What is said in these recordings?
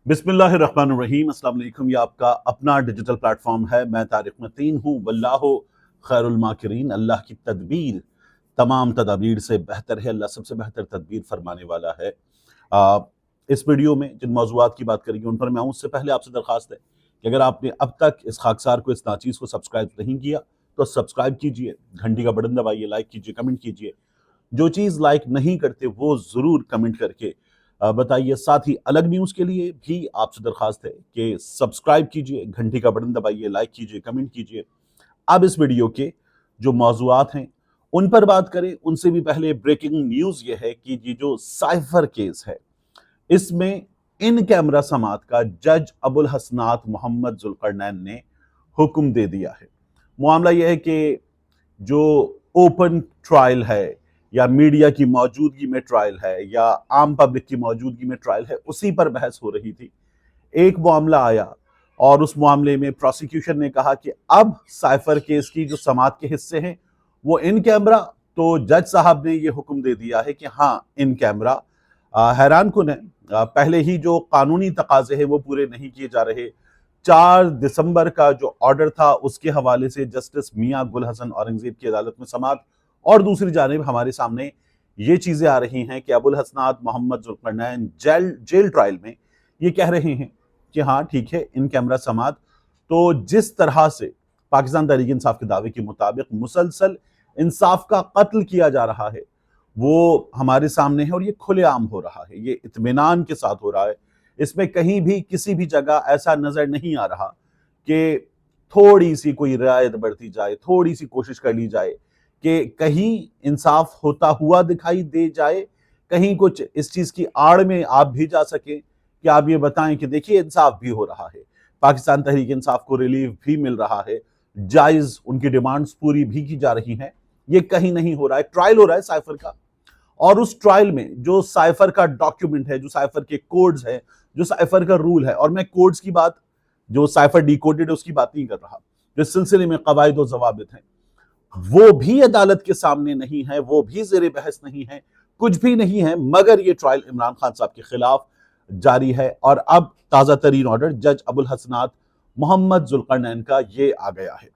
बिस्मिल्लाहिर्रहमानिर्रहीम। अस्सलाम वालेकुम। ये आपका अपना डिजिटल प्लेटफॉर्म है। मैं तारिक मतीन हूँ। वल्लाहु खैरुल माकिरीन। अल्लाह की तदबीर तमाम तदाबीर से बेहतर है। अल्लाह सबसे बेहतर तदबीर फरमाने वाला है। आ, इस वीडियो में जिन मौज़ूआत की बात करेंगे उन पर मैं आऊँ उससे पहले आपसे दरख्वास्त है कि अगर आपने अब तक इस खाकसार को, इस नाचीज़ को सब्सक्राइब नहीं किया तो सब्सक्राइब कीजिए, घंटी का बटन दबाइए, लाइक कीजिए, कमेंट कीजिए। जो चीज़ लाइक नहीं करते वो ज़रूर कमेंट करके बताइए। साथ ही अलग न्यूज़ के लिए भी आपसे दरख्वास्त है कि सब्सक्राइब कीजिए, घंटी का बटन दबाइए, लाइक कीजिए, कमेंट कीजिए। अब इस वीडियो के जो मौज़ूआत हैं उन पर बात करें उनसे भी पहले ब्रेकिंग न्यूज़ ये है कि ये जो साइफर केस है इसमें इन कैमरा समात का जज अबुल हसनात मोहम्मद जुल्करनैन ने हुक्म दे दिया है। मामला यह है कि जो ओपन ट्रायल है या मीडिया की मौजूदगी में ट्रायल है या आम पब्लिक की मौजूदगी में ट्रायल है, उसी पर बहस हो रही थी। एक मामला आया और उस मामले में प्रोसिक्यूशन ने कहा कि अब साइफर केस की जो समात के हिस्से हैं वो इन कैमरा, तो जज साहब ने ये हुक्म दे दिया है कि हाँ इन कैमरा। हैरान कुन है, पहले ही जो कानूनी तकाजे हैं वो पूरे नहीं किए जा रहे। 4 दिसंबर का जो ऑर्डर था उसके हवाले से जस्टिस मियां गुल हसन औरंगजेब की अदालत में समात, और दूसरी जानिब हमारे सामने ये चीजें आ रही हैं कि अबुल हसनात मोहम्मद जुल्करनैन जेल ट्रायल में ये कह रहे हैं कि हाँ ठीक है इन कैमरा समात। तो जिस तरह से पाकिस्तान तहरीक इंसाफ के दावे के मुताबिक मुसलसल इंसाफ का कत्ल किया जा रहा है वो हमारे सामने है और ये खुलेआम हो रहा है, ये इत्मीनान के साथ हो रहा है। इसमें कहीं भी किसी भी जगह ऐसा नजर नहीं आ रहा कि थोड़ी सी कोई रियायत बरती जाए, थोड़ी सी कोशिश कर ली जाए कि कहीं इंसाफ होता हुआ दिखाई दे जाए, कहीं कुछ इस चीज की आड़ में आप भी जा सके कि आप ये बताएं कि देखिए इंसाफ भी हो रहा है, पाकिस्तान तहरीक इंसाफ को रिलीफ भी मिल रहा है, जायज उनकी डिमांड्स पूरी भी की जा रही हैं। ये कहीं नहीं हो रहा है। ट्रायल हो रहा है साइफर का, और उस ट्रायल में जो साइफर का डॉक्यूमेंट है, जो साइफर के कोड्स है, जो साइफर का रूल है, और मैं कोड्स की बात, जो साइफर डिकोडेड है उसकी बात नहीं कर रहा, जो सिलसिले में कवायद और जवाबित हैं वो भी अदालत के सामने नहीं है, वो भी जेर बहस नहीं है, कुछ भी नहीं है, मगर ये ट्रायल इमरान खान साहब के खिलाफ जारी है। और अब ताजा तरीन ऑर्डर जज अबुल हसनात मोहम्मद जुल्करनैन का ये आ गया है।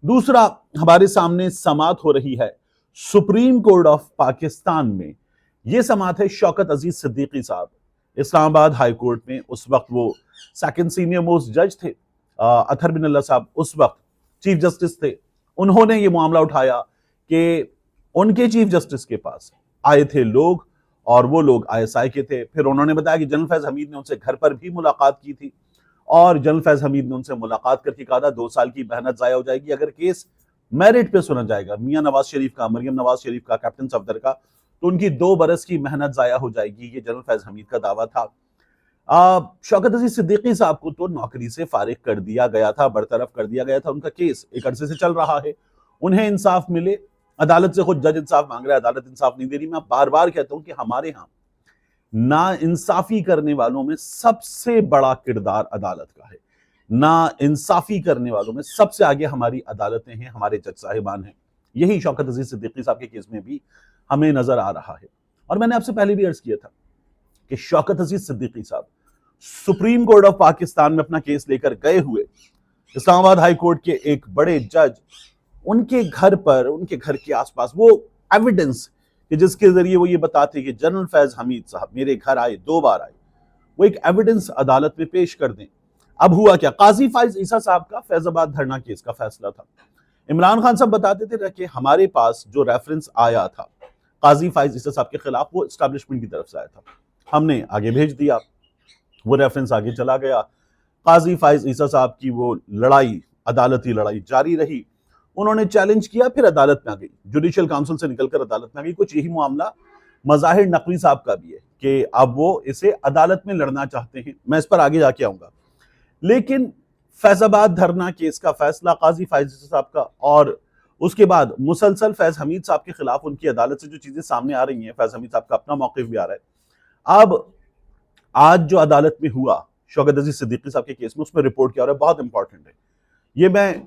दूसरा हमारे सामने समात हो रही है सुप्रीम कोर्ट ऑफ पाकिस्तान में। यह समात है शौकत अजीज सिद्दीकी साहब, इस्लामाबाद हाई कोर्ट में। उस वक्त वो सेकंड सीनियर मोस्ट जज थे। अतहर बिन अल्लाह साहब उस वक्त चीफ जस्टिस थे। उन्होंने ये मामला उठाया कि उनके चीफ जस्टिस के पास आए थे लोग, और वो लोग आईएसआई के थे। फिर उन्होंने बताया कि जनरल फैज हमीद ने उनसे घर पर भी मुलाकात की थी, और जनरल फैज हमीद ने उनसे मुलाकात करके कहा था 2 साल की मेहनत जाया हो जाएगी अगर केस मेरिट पे सुना जाएगा, मियां नवाज शरीफ का, मरियम नवाज शरीफ का, कैप्टन सफदर का, तो उनकी 2 बरस की मेहनत जाया हो जाएगी। ये जनरल फैज हमीद का दावा था। शौकत अजीज सिद्दीकी साहब को तो नौकरी से फारिग कर दिया गया था, बरतरफ कर दिया गया था। उनका केस एक अरसे से चल रहा है, उन्हें इंसाफ मिले। अदालत से खुद जज इंसाफ मांग रहा है, अदालत इंसाफ नहीं दे रही। मैं बार बार कहता हूं कि हमारे यहाँ ना इंसाफी करने वालों में सबसे बड़ा किरदार अदालत का है, ना इंसाफी करने वालों में सबसे आगे हमारी अदालतें हैं, हमारे जज साहिबान हैं। यही शौकत अजीज सिद्दीकी साहब के केस में भी हमें नजर आ रहा है। और मैंने आपसे पहले भी अर्ज किया था कि शौकत अजीज सिद्दीकी साहब सुप्रीम कोर्ट ऑफ पाकिस्तान में अपना केस लेकर गए हुए, इस्लामाबाद हाई कोर्ट के एक बड़े जज उनके घर पर, उनके घर के आसपास वो एविडेंस कि जिसके जरिए वो ये बताते कि जनरल फैज हमीद साहब मेरे घर आए, 2 बार आए, वो एक एविडेंस अदालत में पेश कर दें। अब हुआ क्या, काजी फाइज ईसा साहब का फैजाबाद धरना केस का फैसला था। इमरान खान साहब बताते थे कि हमारे पास जो रेफरेंस आया था काजी फाइज ईसा साहब के खिलाफ, वो एस्टैब्लिशमेंट की तरफ से आया था, हमने आगे भेज दिया, वो रेफरेंस आगे चला गया। काजी फाइज ईसा साहब की वो लड़ाई, अदालती लड़ाई जारी रही। उन्होंने चैलेंज किया, फिर अदालत में आ गई, जुडिशियल काउंसिल से निकलकर अदालत में आ गई। कुछ यही मामला मज़ाहिर नकवी साहब का भी है कि अब वो इसे अदालत में लड़ना चाहते हैं। मैं इस पर आगे जाके आऊंगा। लेकिन फैजाबाद धरना केस का फैसला काजी फैज साहब का, और उसके बाद मुसलसल फैज हमीद साहब के खिलाफ उनकी अदालत से जो चीजें सामने आ रही हैं, फैज हमीद साहब का अपना मौक़िफ़ भी आ रहा है। अब आज जो अदालत में हुआ शौकत अजीज सिद्दीकी साहब के केस में, उसमें रिपोर्ट क्या हो रहा है, बहुत इंपॉर्टेंट है। ये मैं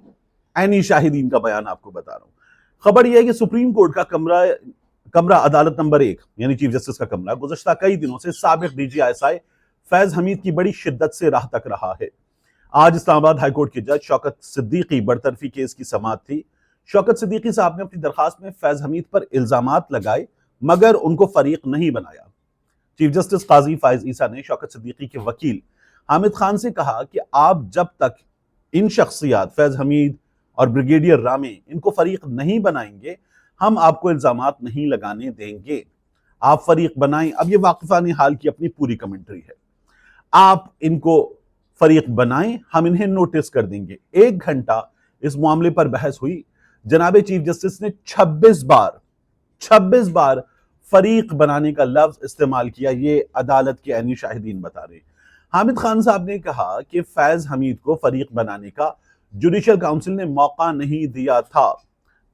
ऐनी शाहिदीन का बयान आपको बता रहा हूं। खबर यह है कि सुप्रीम कोर्ट का कमरा अदालत नंबर 1 यानी चीफ जस्टिस का कमरा गुज़श्ता कई दिनों से साबिक DG ISI फैज हमीद की बड़ी शिद्दत से राह तक रहा है। आज इस्लामाबाद हाईकोर्ट के जज शौकत सिद्दीकी बरतरफी केस की समाअत थी। शौकत सिद्दीकी साहब ने अपनी दरखास्त में फैज हमीद पर इल्जामात लगाए मगर उनको फरीक नहीं बनाया। चीफ जस्टिस काजी फायज ईसा ने शौकत सिद्दीकी के वकील हामिद खान से कहा कि आप जब तक इन शख्सियात फैज हमीद और ब्रिगेडियर रामे इनको फरीक नहीं बनाएंगे हम आपको इल्जामात नहीं लगाने देंगे। आप फरीक बनाएं। अब ये वाकिफा ने हाल की अपनी पूरी कमेंट्री है। आप इनको फरीक बनाएं, हम इन्हें नोटिस कर देंगे। 1 घंटा इस मामले पर बहस हुई। जनाबे चीफ जस्टिस ने 26 बार फरीक बनाने का लफ्ज इस्तेमाल किया। ये अदालत के ऐनी शाहिदीन बता रहे। हामिद खान साहब ने कहा कि फैज हमीद को फरीक बनाने का जुडिशियल काउंसिल ने मौका नहीं दिया था।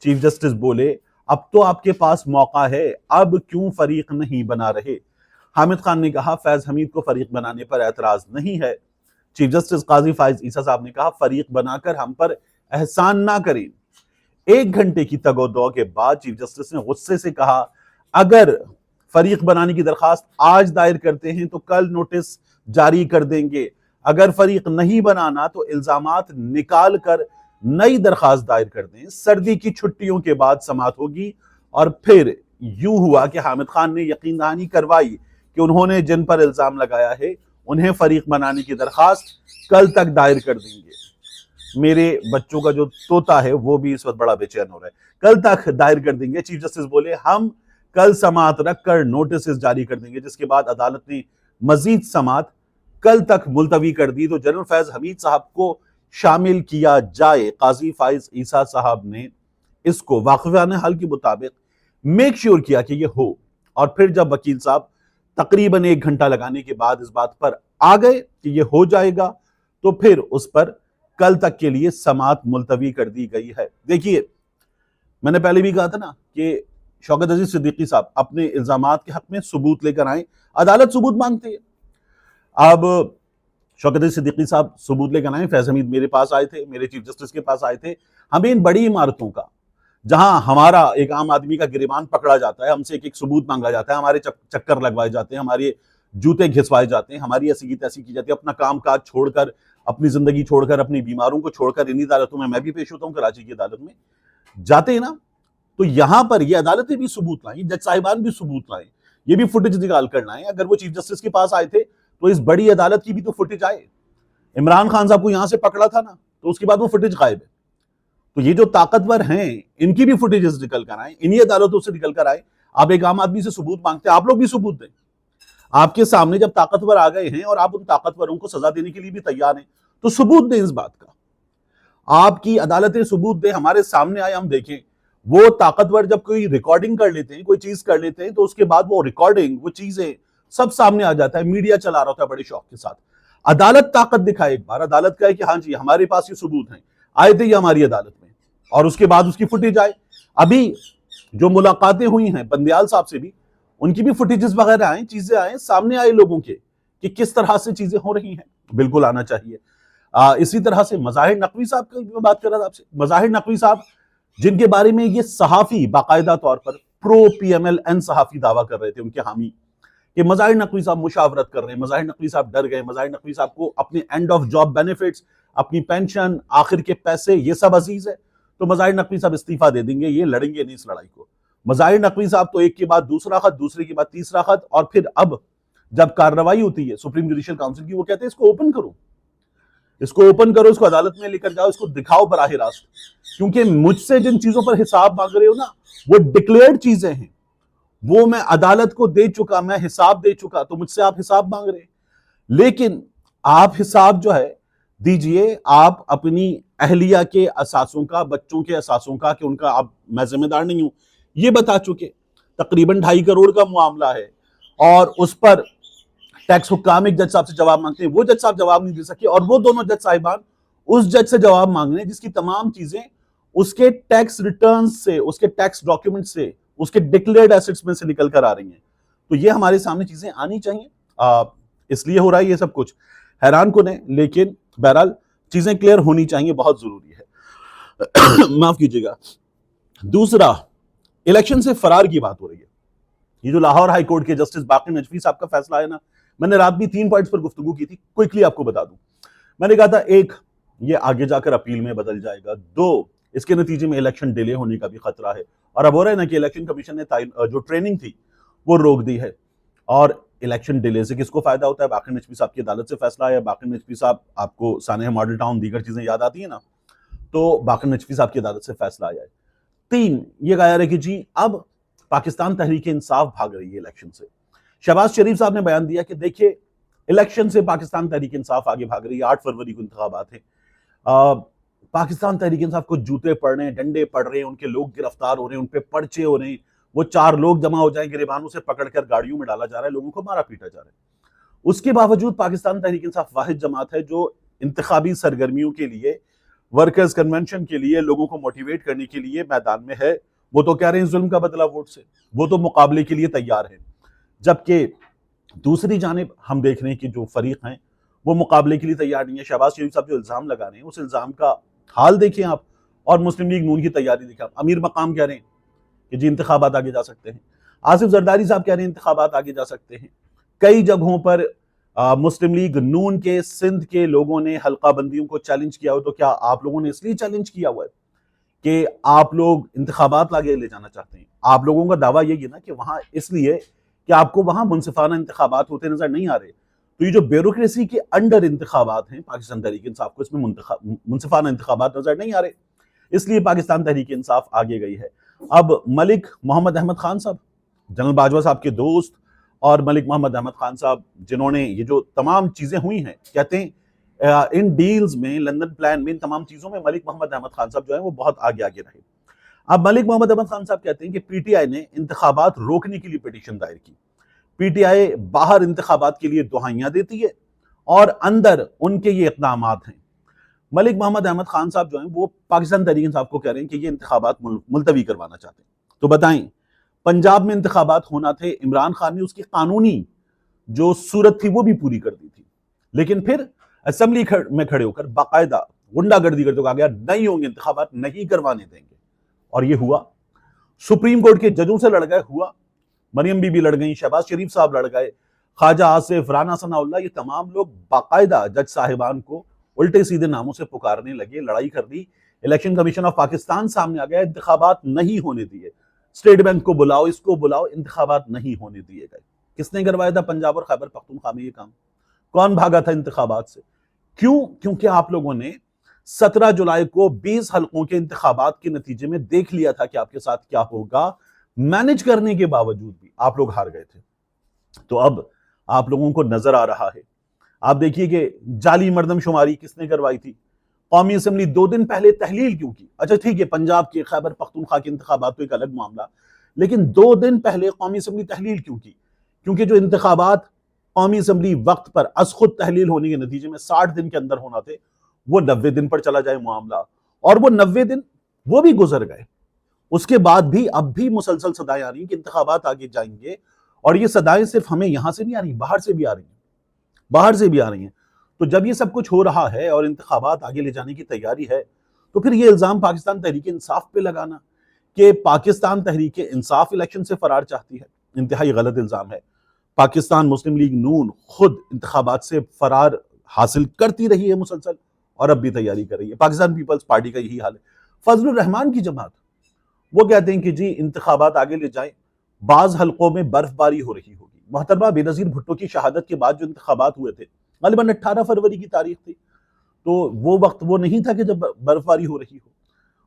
चीफ जस्टिस बोले अब तो आपके पास मौका है, अब क्यों फरीक नहीं बना रहे। हामिद खान ने कहा फैज हमीद को फरीक बनाने पर एतराज नहीं है। चीफ जस्टिस काजी फायज ईसा साहब ने कहा फरीक बनाकर हम पर एहसान ना करें। 1 घंटे की तगोदो के बाद चीफ जस्टिस ने गुस्से से कहा अगर फरीक बनाने की दरखास्त आज दायर करते हैं तो कल नोटिस जारी कर देंगे। अगर फरीक नहीं बनाना तो इल्जामात निकाल कर नई दरखास्त दायर कर दें। सर्दी की छुट्टियों के बाद समाअत होगी। और फिर यूं हुआ कि हामिद खान ने यकीन दहानी करवाई कि उन्होंने जिन पर इल्जाम लगाया है उन्हें फरीक बनाने की दरखास्त कल तक दायर कर देंगे। मेरे बच्चों का जो तोता है वो भी इस वक्त बड़ा बेचैन हो रहा है। कल तक दायर कर देंगे। चीफ जस्टिस बोले हम कल समाअत रखकर नोटिस जारी कर देंगे, जिसके बाद अदालत ने मजीद समाअत कल तक मुलतवी कर दी तो जनरल फैज हमीद साहब को शामिल किया जाए। काजी फायज ईसा साहब ने इसको वाक़िफ़ाने हाल के मुताबिक मेक श्योर किया कि ये हो। और फिर जब वकील साहब तकरीबन 1 घंटा लगाने के बाद इस बात पर आ गए कि ये हो जाएगा तो फिर उस पर कल तक के लिए समाअत मुलतवी कर दी गई है। देखिए मैंने पहले भी कहा था ना कि शौकत अजीज सिद्दीकी साहब अपने इल्जामात के हक में सबूत लेकर आए। अदालत सबूत मांगती है। अब शौकत अजीज सिद्दीकी साहब सबूत लेकर आए। फैज हमीद मेरे पास आए थे, मेरे चीफ जस्टिस के पास आए थे। हमें इन बड़ी इमारतों का जहां हमारा एक आम आदमी का गिरबान पकड़ा जाता है, हमसे एक सबूत मांगा जाता है, हमारे चक्कर लगवाए जाते हैं, हमारे जूते घिसवाए जाते हैं, हमारी ऐसी की तैसी की जाती है। अपना काम काज छोड़कर, अपनी जिंदगी छोड़कर, अपनी बीमारों को छोड़कर इन्हीं अदालतों में मैं भी पेश होता हूँ, कराची की अदालत में जाते हैं ना। तो यहां पर ये अदालतें भी सबूत लाई, जज साहिबान भी सबूत लाए, ये भी फुटेज निकाल कर लाए। अगर वो चीफ जस्टिस के पास आए थे तो इस बड़ी अदालत की भी तो फुटेज आए। इमरान खान साहब को यहां से पकड़ा था ना, तो उसके बाद वो फुटेज गायब है। तो ये जो ताकतवर हैं इनकी भी फुटेजेस निकल कर आए, इन्हीं अदालतों से निकल कर आए। आप एक आम आदमी से सबूत मांगते हैं, आप लोग भी सबूत दें। आपके सामने जब ताकतवर आ गए हैं और आप उन ताकतवरों को सजा देने के लिए भी तैयार हैं तो सबूत दें इस बात का। आपकी अदालतें सबूत दें, हमारे सामने आए, हम देखें। वो ताकतवर जब कोई रिकॉर्डिंग कर लेते हैं, कोई चीज कर लेते हैं, तो उसके बाद वो रिकॉर्डिंग, वो चीजें सब सामने आ जाता है, मीडिया चला रहा होता है बड़े शौक के साथ। अदालत ताकत दिखाए एक बार, अदालत कहे कि हाँ जी हमारे पास ये सबूत हैं, आए थे ये हमारी अदालत में, और उसके बाद उसकी फुटेज आए। अभी जो मुलाकातें हुई हैं बंदियाल साहब से भी, उनकी भी फुटेजेस वगैरह आए, चीजें आए, सामने आए लोगों के कि किस तरह से चीजें हो रही हैं। बिल्कुल आना चाहिए। इसी तरह से मज़ाहिर नकवी साहब की मैं बात कर रहा था आपसे। मज़ाहिर नकवी साहब जिनके बारे में ये सहाफी बाकायदा तौर पर प्रो PMLN सहाफी दावा कर रहे थे, उनके हामी, कि मज़ाहिर नकवी साहब मुशावरत कर रहे हैं, मज़ाहिर नकवी साहब डर गए, मज़ाहिर नकवी साहब को अपने एंड ऑफ जॉब बेनिफिट्स, अपनी पेंशन, आखिर के पैसे, ये सब अजीज है, तो मज़ाहिर नकवी साहब इस्तीफा दे देंगे, ये लड़ेंगे नहीं इस लड़ाई को। मज़ाहिर नकवी साहब तो एक के बाद दूसरा खत, दूसरे के बाद तीसरा खत, और फिर अब जब कार्रवाई होती है सुप्रीम जुडिशियल काउंसिल की, वो कहते हैं इसको ओपन करो, इसको ओपन करो, इसको अदालत में लेकर जाओ, इसको दिखाओ बराह रास्त, क्योंकि मुझसे जिन चीजों पर हिसाब मांग रहे हो ना वो डिक्लेयर्ड चीजें हैं, वो मैं अदालत को दे चुका, मैं हिसाब दे चुका, तो मुझसे आप हिसाब मांग रहे हैं। लेकिन आप हिसाब जो है दीजिए, आप अपनी अहलिया के असासों का, बच्चों के असासों का, कि उनका अब मैं जिम्मेदार नहीं हूं, ये बता चुके। तकरीबन 2.5 करोड़ का मामला है और उस पर टैक्स हुक्काम एक जज साहब से जवाब मांगते हैं, वो जज साहब जवाब नहीं दे सके, और वो दोनों जज साहिबान उस जज से जवाब मांग रहे हैं जिसकी तमाम चीजें उसके टैक्स रिटर्न से, उसके टैक्स डॉक्यूमेंट से, उसके डिक्लेयर्ड एसेट्स में से निकल कर आ रही हैं। तो ये हमारे सामने चीजें आनी चाहिए। इसलिए हो रहा है ये सब कुछ, हैरान कुन है, लेकिन बहरहाल चीजें क्लियर होनी चाहिए, बहुत जरूरी है। माफ कीजिएगा। दूसरा, इलेक्शन से फरार की बात हो रही है। ये जो लाहौर हाई कोर्ट के जस्टिस बाकी नजफी साहब का फैसला है ना, मैंने रात भी 3 पॉइंट्स पर गुफ्तगू की थी, क्विकली आपको बता दूं। मैंने कहा था, एक, ये आगे जाकर अपील में बदल जाएगा। 2, इसके नतीजे में इलेक्शन डिले होने का भी खतरा है। और अब हो रहा है ना कि इलेक्शन कमीशन ने जो ट्रेनिंग थी वो रोक दी है। और इलेक्शन डिले से किसको फायदा होता है? बाक़िर नजमी साहब की अदालत से फैसला आया। बाक़िर नजमी साहब, आपको सानेह मॉडल टाउन दीगर चीजें याद आती है ना, तो बाक़िर नजमी साहब की अदालत से फैसला आया है। 3, ये कहा जा रहा है कि जी अब पाकिस्तान तहरीक इंसाफ भाग रही है इलेक्शन से। शहबाज शरीफ साहब ने बयान दिया कि देखिए, इलेक्शन से पाकिस्तान तहरीक इंसाफ आगे भाग रही है। 8 फरवरी को इंतखाबात है। पाकिस्तान तहरीक इंसाफ को जूते पड़ रहे हैं, डंडे पड़ रहे हैं, उनके लोग गिरफ्तार हो रहे हैं, उन पे पर्चे हो रहे हैं। वो 4 लोग जमा हो जाए, गिरेबानों से पकड़कर गाड़ियों में डाला जा रहा है, लोगों को मारा पीटा जा रहा है। उसके बावजूद पाकिस्तान तहरीक इंसाफ वाहिद जमात है जो इंतखाबी सरगर्मियों के लिए, वर्कर्स कन्वेंशन के लिए, लोगों को मोटिवेट करने के लिए मैदान में है। वो तो कह रहे हैं जुल्म का बदला वोट से, वो तो मुकाबले के लिए तैयार है। जबकि दूसरी जानिब हम देख रहे हैं कि जो फरीक हैं वो मुकाबले के लिए तैयार नहीं है। शहबाज शरीफ साहब जो इल्जाम लगा रहे हैं, उस इल्जाम का हाल देखें आप, और मुस्लिम लीग नून की तैयारी देखें आप। अमीर मकाम कह रहे हैं कि जी इंतखाबात आगे जा सकते हैं। आसिफ जरदारी साहब कह रहे हैं इंतखाबात आगे जा सकते हैं। कई जगहों पर मुस्लिम लीग नून के सिंध के लोगों ने हल्का बंदियों को चैलेंज किया हो। तो क्या आप लोगों ने इसलिए चैलेंज किया हुआ है कि आप लोग इंतखाबात आगे ले जाना चाहते हैं? आप लोगों का दावा यही है ना कि वहां इसलिए कि आपको वहां मुनसिफाना इंतखाबात होते नजर नहीं आ रहे। तो ये जो ब्यूरोक्रेसी के अंडर इंतखाबात हैं पाकिस्तान तहरीक इंसाफ को, इसमें मुनसिफाना इंतखाबात नजर नहीं आ रहे, इसलिए पाकिस्तान तहरीक इंसाफ आगे गई है। अब मलिक मोहम्मद अहमद खान साहब, जनरल बाजवा साहब के दोस्त, और मलिक मोहम्मद अहमद खान साहब जिन्होंने ये जो तमाम चीजें हुई हैं, कहते हैं इन डील्स में, लंदन प्लान में, इन तमाम चीजों में मलिक मोहम्मद अहमद खान साहब जो है वो बहुत आगे आगे रहे। अब मलिक मोहम्मद अहमद खान साहब कहते हैं कि पीटीआई ने इंतखाबात रोकने के लिए पिटीशन दायर की। पीटीआई बाहर इंतखाबात के लिए दुहाइयां देती है और अंदर उनके ये इक़दाम हैं। मलिक मोहम्मद अहमद खान साहब जो हैं वो पाकिस्तान तहरीक इंसाफ को कह रहे हैं कि ये इंतखाबात मुलतवी करवाना चाहते हैं। तो बताएं, पंजाब में इंतखाबात होना थे, इमरान खान ने उसकी कानूनी जो सूरत थी वो भी पूरी कर दी थी, लेकिन फिर असेंबली में खड़े होकर बाकायदा गुंडागर्दी करते कहा गया नहीं होंगे इंतखाबात, नहीं करवाने देंगे। और ये हुआ। सुप्रीम कोर्ट के जजों से लड़ गए, हुआ। मरियम बीबी लड़ गई, शहबाज शरीफ साहब लड़ गए, ख्वाजा आसिफ, राना सनाउल्लाह, ये तमाम लोग बाकायदा जज साहिबान को उल्टे सीधे नामों से पुकारने लगे, लड़ाई कर दी। इलेक्शन कमीशन ऑफ पाकिस्तान सामने आ गया, इंतखाबात नहीं होने दिए। स्टेट बैंक को बुलाओ, इसको बुलाओ, इंतखाबात नहीं होने दिए गए। किसने करवाया था पंजाब और खैबर पख्तूनख्वा में ये काम? कौन भागा था इंतखाबात से? क्यों? क्योंकि आप लोगों ने 17 जुलाई को 20 हल्कों के इंतखाबात के नतीजे में देख लिया था कि आपके साथ क्या होगा। मैनेज करने के बावजूद भी आप लोग हार गए थे। तो अब आप लोगों को नजर आ रहा है। आप देखिए कि जाली मर्दमशुमारी किसने करवाई थी? कौमी असेंबली 2 दिन पहले तहलील क्यों की? अच्छा ठीक है, पंजाब के खैबर पख्तूनख्वा के इंतखाबात तो एक अलग मामला, लेकिन 2 दिन पहले कौमी असेंबली तहलील क्यों की? क्योंकि जो इंतखाबात कौमी असेंबली वक्त पर अज खुद तहलील होने के नतीजे में 60 दिन के अंदर होना थे, वो 90 दिन पर चला जाए मामला, और वो 90 दिन वो भी गुजर गए। उसके बाद भी अब भी मुसलसल सदाएं आ रही कि इंतखाबात आगे जाएंगे, और ये सदाएं सिर्फ हमें यहां से नहीं आ रही, बाहर से भी आ रही हैं, बाहर से भी आ रही हैं। तो जब ये सब कुछ हो रहा है और इंतखाबात आगे ले जाने की तैयारी है, तो फिर ये इल्जाम पाकिस्तान तहरीक इंसाफ पे लगाना कि पाकिस्तान तहरीक इंसाफ इलेक्शन से फरार चाहती है, इंतहाई गलत इल्जाम है। पाकिस्तान मुस्लिम लीग नून खुद इंतखाबात से फरार हासिल करती रही है मुसलसल, और अब भी तैयारी कर रही है। पाकिस्तान पीपल्स पार्टी का यही हाल है। फजलुर रहमान की जमात, वो कहते हैं कि जी इंतखाबात आगे ले जाएं, बाज हल्कों में बर्फबारी हो रही होगी। मोहतरमा बेनजीर भुट्टो की शहादत के बाद जो इंतखाबात हुए थे, गलिबन 18 फरवरी की तारीख थी, तो वो वक्त वो नहीं था कि जब बर्फबारी हो रही हो।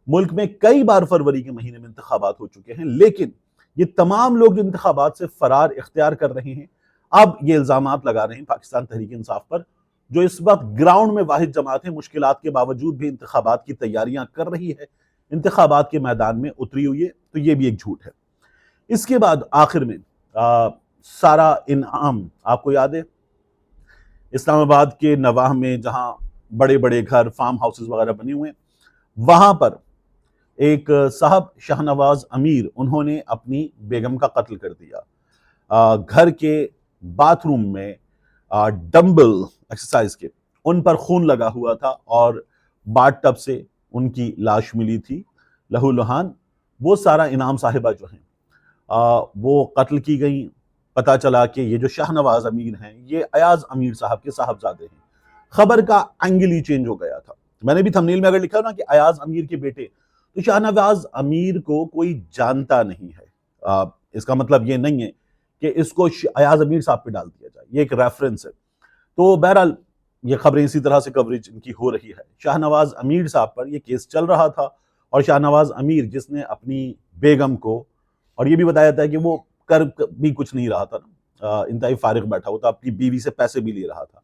मुल्क में कई बार फरवरी के महीने में इंतखाबात हो चुके हैं, लेकिन ये तमाम लोग जो इंतखाबात से फरार इख्तियार कर रहे हैं, अब ये इल्जामात लगा रहे हैं पाकिस्तान तहरीक इंसाफ पर, जो इस वक्त ग्राउंड में वाहिद जमात है, मुश्किलात के बावजूद भी इंतखाबात की तैयारियां कर रही है, इंतखाबात के मैदान में उतरी हुई है। तो ये भी एक झूठ है। इसके बाद आखिर में सारा इनाम आपको याद है, इस्लामाबाद के नवाह में जहां बड़े बड़े घर, फार्म हाउसेस वगैरह बने हुए हैं, वहां पर एक साहब शाहनवाज अमीर, उन्होंने अपनी बेगम का कत्ल कर दिया। घर के बाथरूम में डंबल एक्सरसाइज के उन पर खून लगा हुआ था, और बाथ टब से उनकी लाश मिली थी लहूलुहान। वो सारा इनाम साहिबा जो हैं वो कत्ल की गई, पता चला कि ये जो शाहनवाज अमीर हैं ये अयाज अमीर साहब के साहबजादे हैं। खबर का एंगल ही चेंज हो गया था। मैंने भी थंबनेल में अगर लिखा ना कि अयाज अमीर के बेटे, तो शाहनवाज अमीर को कोई जानता नहीं है। इसका मतलब ये नहीं है कि इसको अयाज अमीर साहब पे डाल दिया जाए, ये एक रेफरेंस है। तो बहरहाल ये खबरें इसी तरह से कवरेज इनकी हो रही है। शाहनवाज अमीर साहब पर ये केस चल रहा था और शाहनवाज अमीर जिसने अपनी बेगम को, और ये भी बताया जाता है कि वो कर भी कुछ नहीं रहा था ना, इंतहाई फारिग बैठा हुआ था, अपनी बीवी से पैसे भी ले रहा था।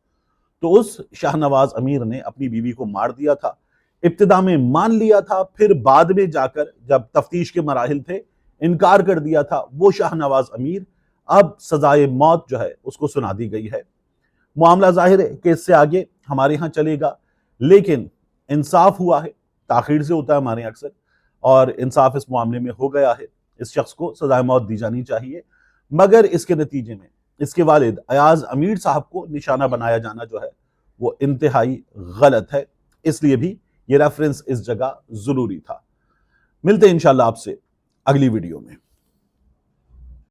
तो उस शाहनवाज अमीर ने अपनी बीवी को मार दिया था। इब्तिदा में मान लिया था, फिर बाद में जाकर जब तफ्तीश के मराहिल थे इनकार कर दिया था। वो शाहनवाज अमीर अब सजाए मौत जो है उसको सुना दी गई है। मामला जाहिर है कि इससे आगे हमारे यहाँ चलेगा, लेकिन इंसाफ हुआ है, ताखीर से होता है हमारे यहाँ अक्सर, और इंसाफ इस मामले में हो गया है। इस शख्स को सजाए मौत दी जानी चाहिए, मगर इसके नतीजे में इसके वालिद अयाज अमीर साहब को निशाना बनाया जाना जो है वो इंतहाई गलत है। इसलिए भी ये रेफरेंस इस जगह जरूरी था। मिलते हैं इंशाल्लाह आपसे अगली वीडियो में।